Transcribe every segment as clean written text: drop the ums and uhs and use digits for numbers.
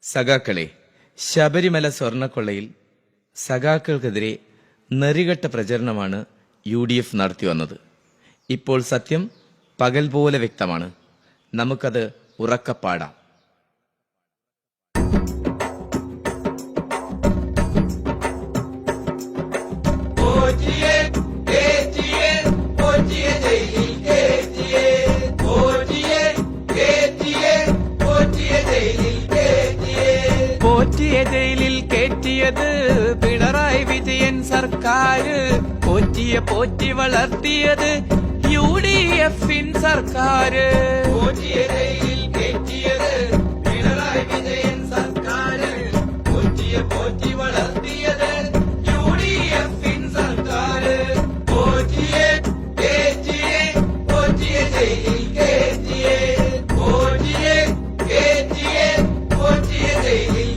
സഖാക്കളെ, ശബരിമല സ്വർണക്കൊള്ളയിൽ സഖാക്കൾക്കെതിരെ നെറികെട്ട പ്രചരണമാണ് UDF നടത്തി വന്നത്. ഇപ്പോൾ സത്യം പകൽ പോലെ വ്യക്തമാണ്. നമുക്കത് ഉറക്കപ്പാടാം. ജയിലിൽ കയറ്റിയത് പിണറായി വിജയൻ സർക്കാർ, പോറ്റിയെ പോറ്റി വളർത്തിയത് UDF സർക്കാർ. പോറ്റിയെ ജയിലിൽ കയറ്റിയത് പിണറായി വിജയൻ സർക്കാർ, പോറ്റിയെ പോറ്റി വളർത്തിയത് UDF സർക്കാർ. പോറ്റിയെ പോറ്റിയെ ജയിലിൽ കയറ്റിയേ, പോറ്റിയെ പോറ്റിയെ ജയിലിൽ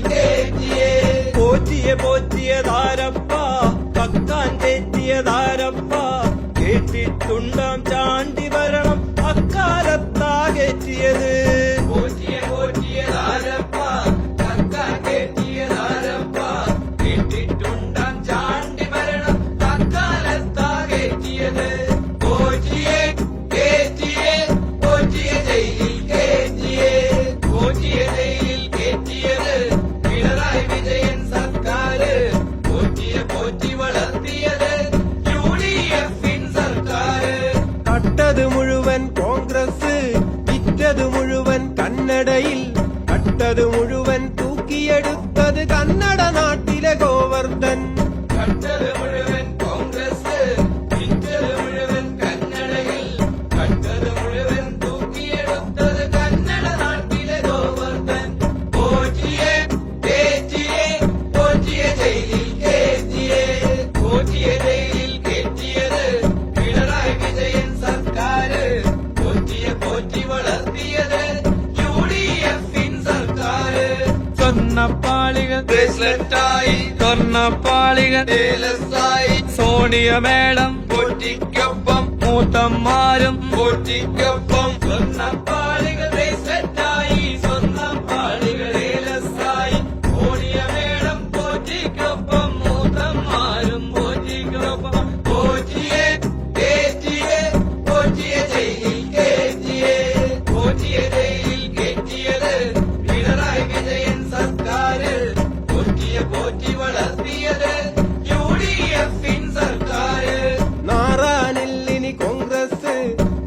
പോറ്റിയതാരപ്പ, കക്കാൻ തെറ്റിയതാരപ്പ, കേട്ടിട്ടുണ്ടാം ചാണ്ടി ഭരണം അക്കാലത്താകെറ്റിയത്. പോറ്റിയതാരപ്പ, കക്കാൻ തെറ്റിയതാരപ്പ, കേട്ടിട്ടുണ്ടാം ചാണ്ടി ഭരണം അക്കാലത്താകെറ്റിയത്. പോറ്റിയെ ജയിലിൽ കയറ്റിയേ, പോറ്റിയെ ജയിലിൽ കയറ്റിയത് പിണറായി വിജയൻ സർക്കാർ, പോറ്റി വളർത്തിയത് UDF സർക്കാർ. കട്ടത് മുഴുവൻ കോൺഗ്രസ്, വിറ്റത് മുഴുവൻ കന്നഡയിൽ, കട്ടത് മുഴുവൻ തൂക്കിയെടുത്തത് കന്നഡ നാട്ടിലെ ഗോവർദ്ധൻ. കട്ടത് മുഴുവൻ കോൺഗ്രസ്, വിറ്റത് മുഴുവൻ കന്നഡയിൽ, കട്ടത് മുഴുവൻ തൂക്കിയെടുത്തത് കന്നഡ നാട്ടിലെ ഗോവർദ്ധൻ. പോറ്റിയെ ജയിലിൽ കയറ്റിയേ, പോറ്റിയെ ജയിലിൽ കയറ്റിയത് പിണറായി വിജയൻ സർക്കാർ, പോറ്റി വളർത്തിയത് UDF സർക്കാർ. സ്വർണ്ണപ്പാളികൾ ബ്രേസ്ലെറ്റായി, സ്വർണ്ണപ്പാളികൾ ഏലസായി, സോണിയ മേളം പോറ്റിക്കൊപ്പം, മൂത്തന്മാരും പോറ്റിക്കൊപ്പം. സ്വർണ്ണപ്പാളികൾ ബ്രേസ്ലെറ്റായി, സ്വർണ്ണപ്പാളികൾ ഏലസായി, സോണിയ മേളം പോറ്റിക്കൊപ്പം, മൂത്തന്മാരും പോറ്റിക്കൊപ്പം. പോറ്റിയെ ജയിലിൽ കയറ്റിയേ, പോറ്റിയെ ജയിലിൽ കയറ്റിയത് പിണറായി വിജയൻ സർക്കാർ, പോറ്റി വളർത്തിയത് UDF സർക്കാർ. നാറാനില്ലിനി കോൺഗ്രസ്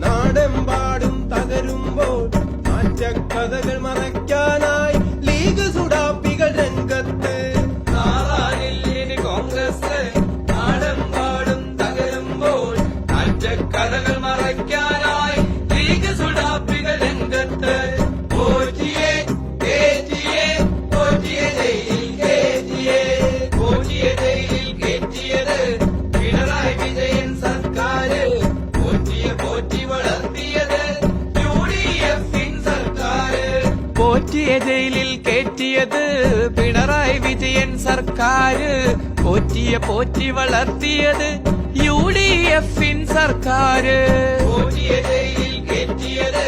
നാടെമ്പാടും തകരുമ്പോൾ നാറ്റക്കഥകൾ മറയ്ക്കാനായി ലീഗ് സുഡാപ്പികൾ രംഗത്ത്. നാറാനില്ലിനി കോൺഗ്രസ് നാടെമ്പാടും തകരുമ്പോൾ നാറ്റക്കഥകൾ മറയ്ക്കാനായി ലീഗ് സുഡാപ്പികൾ രംഗത്ത്. പോറ്റിയെ ജയിലിൽ കയറ്റിയേ, പോറ്റിയെ ജയിലിൽ കയറ്റിയത് പിണറായി വിജയൻ സർക്കാർ, പോറ്റി വളർത്തിയത് UDF സർക്കാർ. പോറ്റിയെ ജയിലിൽ കയറ്റിയത് പിണറായി വിജയൻ സർക്കാർ, പോറ്റി വളർത്തിയത് UDF സർക്കാർ. പോറ്റിയെ ജയിലിൽ കയറ്റിയത്